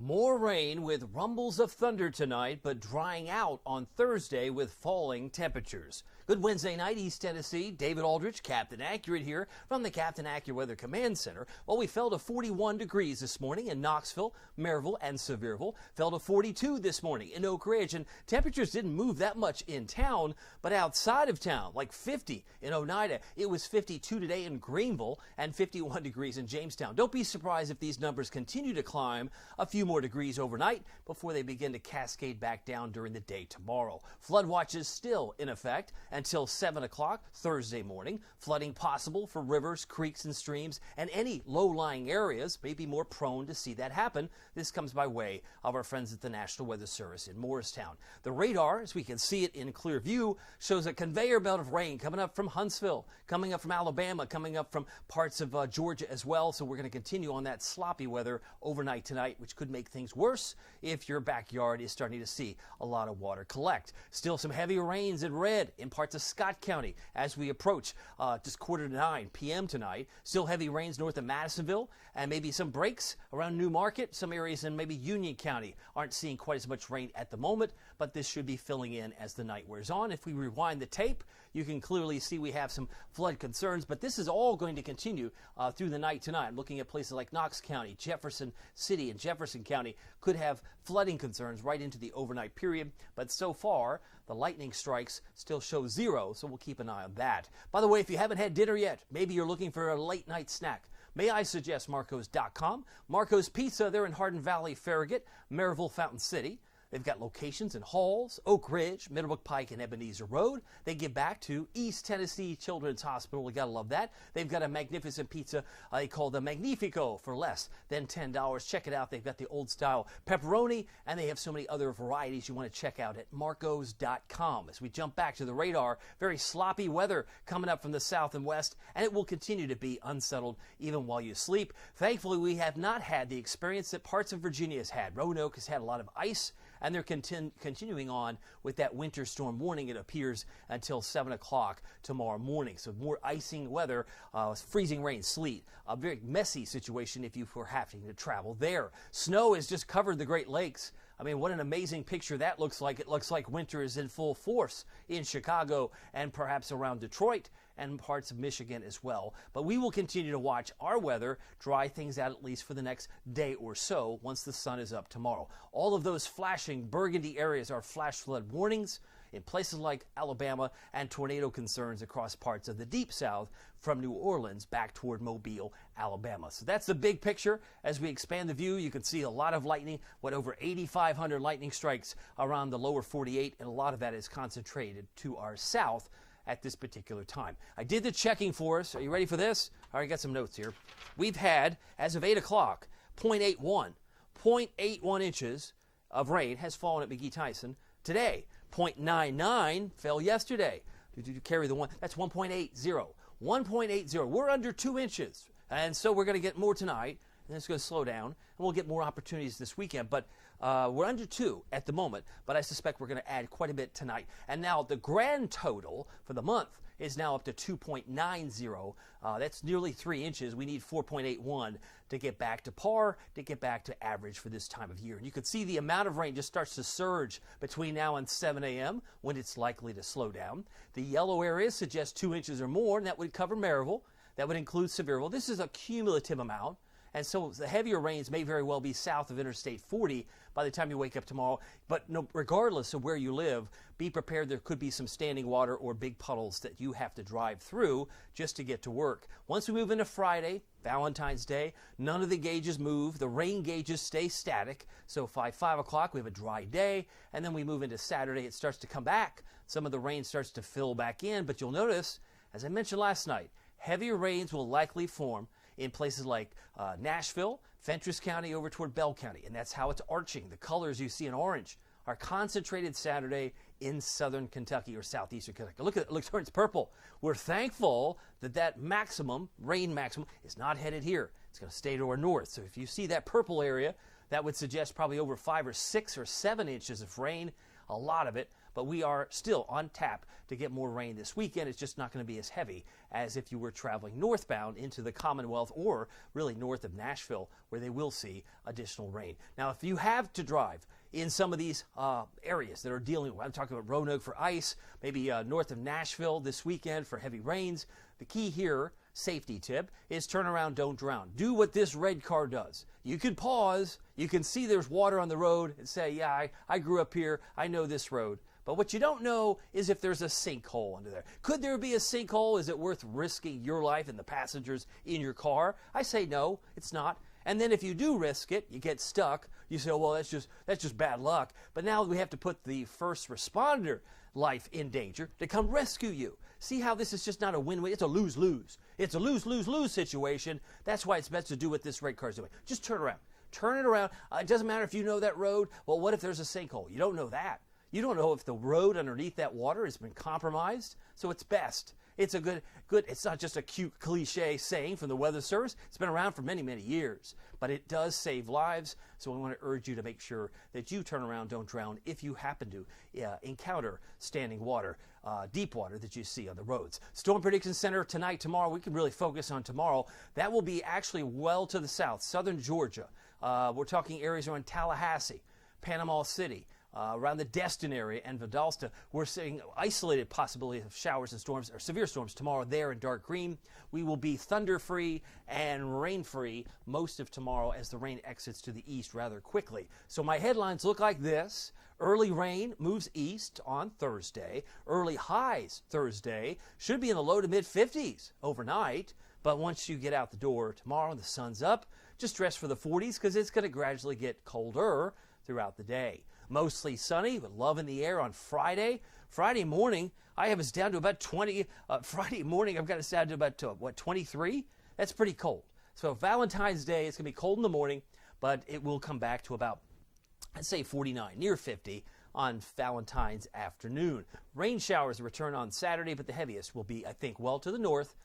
More rain with rumbles of thunder tonight, but drying out on Thursday with falling temperatures. Good Wednesday night, East Tennessee. David Aldrich, Captain Accurate here from the Captain Accurate Weather Command Center. Well, we fell to 41 degrees this morning in Knoxville, Maryville, and Sevierville. Fell to 42 this morning in Oak Ridge, and temperatures didn't move that much in town, but outside of town, like 50 in Oneida. It was 52 today in Greenville and 51 degrees in Jamestown. Don't be surprised if these numbers continue to climb a few more degrees overnight before they begin to cascade back down during the day tomorrow. Flood watches still in effect until 7 o'clock Thursday morning. Flooding possible for rivers, creeks, and streams, and any low-lying areas may be more prone to see that happen. This comes by way of our friends at the National Weather Service in Morristown. The radar, as we can see it in clear view, shows a conveyor belt of rain coming up from Huntsville, coming up from Alabama, coming up from parts of Georgia as well. So we're going to continue on that sloppy weather overnight tonight, which could make things worse if your backyard is starting to see a lot of water collect. Still some heavy rains in red in parts of Scott County as we approach just 8:45 p.m. tonight. Still heavy rains north of Madisonville, and maybe some breaks around New Market. Some areas in maybe Union County aren't seeing quite as much rain at the moment, but this should be filling in as the night wears on. If we rewind the tape, you can clearly see we have some flood concerns, but this is all going to continue through the night tonight. I'm looking at places like Knox County, Jefferson City, and Jefferson County could have flooding concerns right into the overnight period, but so far the lightning strikes still show 0, so we'll keep an eye on that. By the way, if you haven't had dinner yet, maybe you're looking for a late night snack, may I suggest Marcos.com. Marcos Pizza, they're in Hardin Valley, Farragut, Maryville, Fountain City. They've got locations in Halls, Oak Ridge, Middlebrook Pike, and Ebenezer Road. They give back to East Tennessee Children's Hospital. We gotta love that. They've got a magnificent pizza they call the Magnifico for less than $10. Check it out. They've got the old style pepperoni, and they have so many other varieties you want to check out at Marcos.com. As we jump back to the radar, very sloppy weather coming up from the south and west, and it will continue to be unsettled even while you sleep. Thankfully, we have not had the experience that parts of Virginia has had. Roanoke has had a lot of ice, and they're continuing on with that winter storm warning, it appears, until 7 o'clock tomorrow morning. So more icing weather, freezing rain, sleet, a very messy situation if you were having to travel there. Snow has just covered the Great Lakes. I mean, what an amazing picture that looks like. It looks like winter is in full force in Chicago and perhaps around Detroit and parts of Michigan as well. But we will continue to watch our weather dry things out at least for the next day or so once the sun is up tomorrow. All of those flashing burgundy areas are flash flood warnings in places like Alabama, and tornado concerns across parts of the deep south from New Orleans back toward Mobile, Alabama. So that's the big picture. As we expand the view, you can see a lot of lightning, over 8,500 lightning strikes around the lower 48, and a lot of that is concentrated to our south at this particular time. I did the checking for us. Are you ready for this? All right, I got some notes here. We've had, as of 8 o'clock, 0.81 inches of rain has fallen at McGee-Tyson today. 0.99 fell yesterday. Did you carry the one? That's 1.80. 1.80. We're under 2 inches. And so we're going to get more tonight. And it's going to slow down. And we'll get more opportunities this weekend. But we're under 2 at the moment. But I suspect we're going to add quite a bit tonight. And now the grand total for the month is now up to 2.90. That's nearly 3 inches. We need 4.81 to get back to par, to get back to average for this time of year. And you can see the amount of rain just starts to surge between now and 7 a.m. when it's likely to slow down. The yellow areas suggest 2 inches or more, and that would cover Maryville. That would include Sevierville. This is a cumulative amount. And so the heavier rains may very well be south of Interstate 40 by the time you wake up tomorrow. But no, regardless of where you live, be prepared. There could be some standing water or big puddles that you have to drive through just to get to work. Once we move into Friday, Valentine's Day, none of the gauges move. The rain gauges stay static. So by 5 o'clock, we have a dry day. And then we move into Saturday. It starts to come back. Some of the rain starts to fill back in. But you'll notice, as I mentioned last night, heavier rains will likely form in places like Nashville, Fentress County, over toward Bell County. And that's how it's arching. The colors you see in orange are concentrated Saturday in southern Kentucky or southeastern Kentucky. Look, it's purple. We're thankful that maximum, rain maximum, is not headed here. It's going to stay to our north. So if you see that purple area, that would suggest probably over 5 or 6 or 7 inches of rain, a lot of it. but we are still on tap to get more rain this weekend. It's just not going to be as heavy as if you were traveling northbound into the Commonwealth or really north of Nashville, where they will see additional rain. Now, if you have to drive in some of these areas that are dealing with, I'm talking about Roanoke for ice, maybe north of Nashville this weekend for heavy rains, the key here, safety tip, is turn around, don't drown. Do what this red car does. You can pause, you can see there's water on the road and say, yeah, I grew up here, I know this road. But what you don't know is if there's a sinkhole under there. Could there be a sinkhole? Is it worth risking your life and the passengers in your car? I say no, it's not. And then if you do risk it, you get stuck, you say, oh, well, that's just bad luck. But now we have to put the first responder life in danger to come rescue you. See how this is just not a win-win? It's a lose-lose. It's a lose-lose-lose situation. That's why it's best to do what this red car is doing. Just turn around. Turn it around. It doesn't matter if you know that road. Well, what if there's a sinkhole? You don't know that. You don't know if the road underneath that water has been compromised. So it's best. It's a good, it's not just a cute cliche saying from the Weather Service. It's been around for many, many years, but it does save lives. So I want to urge you to make sure that you turn around, don't drown, if you happen to encounter standing water, deep water that you see on the roads. Storm Prediction Center tonight, tomorrow, we can really focus on tomorrow. That will be actually well to the south, southern Georgia. We're talking areas around Tallahassee, Panama City, around the Destin area and Valdosta. We're seeing isolated possibility of showers and storms, or severe storms tomorrow there in dark green. We will be thunder-free and rain-free most of tomorrow as the rain exits to the east rather quickly. So my headlines look like this. Early rain moves east on Thursday. Early highs Thursday should be in the low to mid-50s overnight. But once you get out the door tomorrow and the sun's up, just dress for the 40s because it's going to gradually get colder throughout the day. Mostly sunny with love in the air on Friday. Friday morning, I have us down to about 20. Friday morning, I've got us down to about, 23? That's pretty cold. So Valentine's Day, it's going to be cold in the morning, but it will come back to about, I'd say 49, near 50 on Valentine's afternoon. Rain showers return on Saturday, but the heaviest will be, I think, well to the north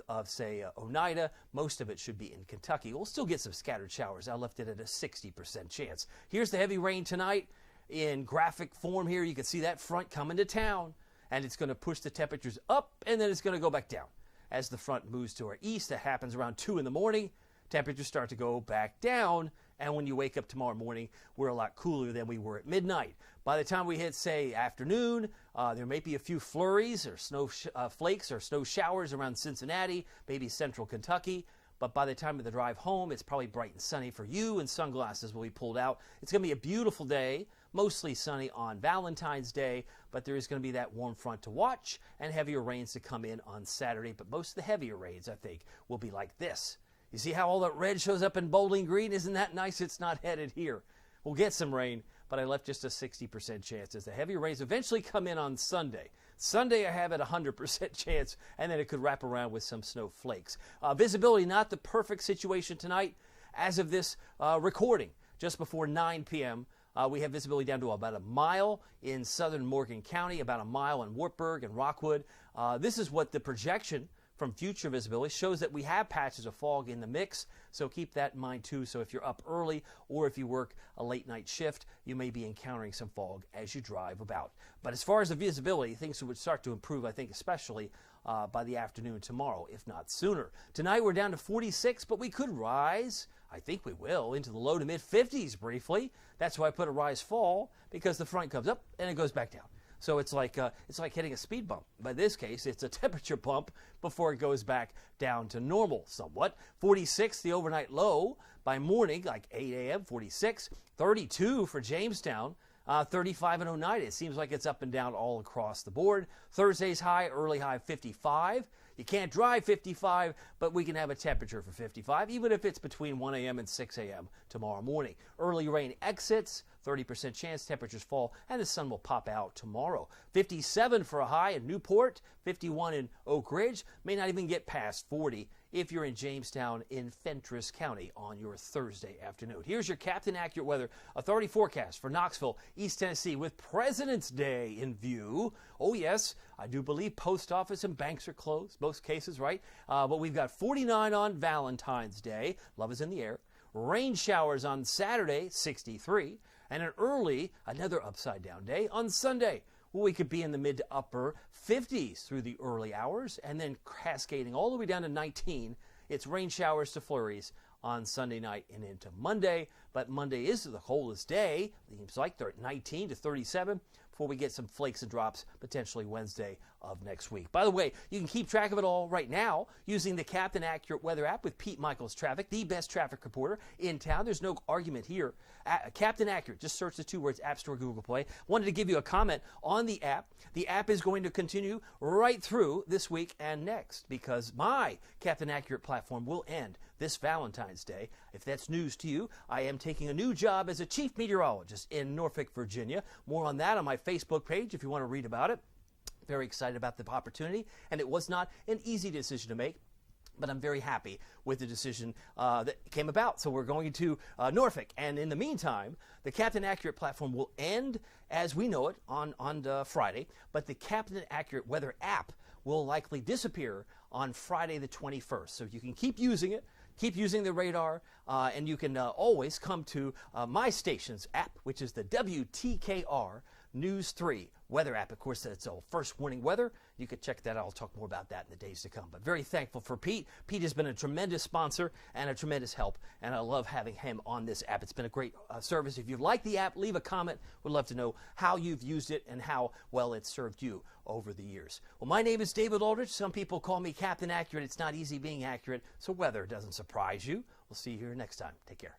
of, say, Oneida. Most of it should be in Kentucky. We'll still get some scattered showers. I left it at a 60% chance. Here's the heavy rain tonight in graphic form here. You can see that front coming to town, and it's going to push the temperatures up, and then it's going to go back down. As the front moves to our east, that happens around 2 in the morning. Temperatures start to go back down, and when you wake up tomorrow morning, we're a lot cooler than we were at midnight. By the time we hit, say, afternoon, there may be a few flurries or snow flakes or snow showers around Cincinnati, maybe central Kentucky. But by the time of the drive home, it's probably bright and sunny for you, and sunglasses will be pulled out. It's going to be a beautiful day, mostly sunny on Valentine's Day, but there is going to be that warm front to watch and heavier rains to come in on Saturday. But most of the heavier rains, I think, will be like this. You see how all that red shows up in bowling green? Isn't that nice? It's not headed here. We'll get some rain, but I left just a 60% chance as the heavy rains eventually come in on Sunday. Sunday I have at 100% chance, and then it could wrap around with some snow flakes. Visibility, not the perfect situation tonight. As of this recording, just before 9 p.m., we have visibility down to about a mile in southern Morgan County, about a mile in Wartburg and Rockwood. This is what the projection from future visibility shows, that we have patches of fog in the mix, so keep that in mind too. So if you're up early or if you work a late night shift, you may be encountering some fog as you drive about. But as far as the visibility, things would start to improve, I think, especially by the afternoon tomorrow, if not sooner. Tonight we're down to 46, but we could rise, I think we will, into the low to mid 50s briefly. That's why I put a rise fall, because the front comes up and it goes back down. So it's like hitting a speed bump. But in this case, it's a temperature bump before it goes back down to normal somewhat. 46, the overnight low. By morning, like 8 a.m., 46. 32 for Jamestown. 35 in Oneida. It seems like it's up and down all across the board. Thursday's high, early high 55. You can't drive 55, but we can have a temperature for 55, even if it's between 1 a.m. and 6 a.m. tomorrow morning. Early rain exits, 30% chance, temperatures fall, and the sun will pop out tomorrow. 57 for a high in Newport, 51 in Oak Ridge, may not even get past 40 if you're in Jamestown in Fentress County on your Thursday afternoon. Here's your Captain Accurate Weather Authority forecast for Knoxville, East Tennessee, with President's Day in view. Oh yes, I do believe post office and banks are closed, most cases, right? But we've got 49 on Valentine's Day. Love is in the air. Rain showers on Saturday, 63. and another upside down day on Sunday. Well, we could be in the mid to upper 50s through the early hours and then cascading all the way down to 19. It's rain showers to flurries on Sunday night and into Monday. But Monday is the coldest day. It seems like they're at 19 to 37 before we get some flakes and drops potentially Wednesday of next week. By the way, you can keep track of it all right now using the Captain Accurate Weather app with Pete Michaels Traffic, the best traffic reporter in town. There's no argument here. Captain Accurate, just search the 2 words, App Store, Google Play. Wanted to give you a comment on the app. The app is going to continue right through this week and next because my Captain Accurate platform will end this Valentine's Day. If that's news to you, I am taking a new job as a chief meteorologist in Norfolk, Virginia. More on that on my Facebook page if you want to read about it. Very excited about the opportunity, and it was not an easy decision to make, but I'm very happy with the decision that came about. So we're going to Norfolk, and in the meantime, the Captain Accurate platform will end as we know it on Friday, but the Captain Accurate Weather app will likely disappear on Friday the 21st. So you can keep using it. Keep using the radar, and you can always come to my station's app, which is the WTKR News 3 weather app. Of course, that's first warning weather. You can check that out. I'll talk more about that in the days to come. But very thankful for Pete. Pete has been a tremendous sponsor and a tremendous help, and I love having him on this app. It's been a great service. If you like the app, leave a comment. We'd love to know how you've used it and how well it's served you over the years. Well, my name is David Aldrich. Some people call me Captain Accurate. It's not easy being accurate, so weather doesn't surprise you. We'll see you here next time. Take care.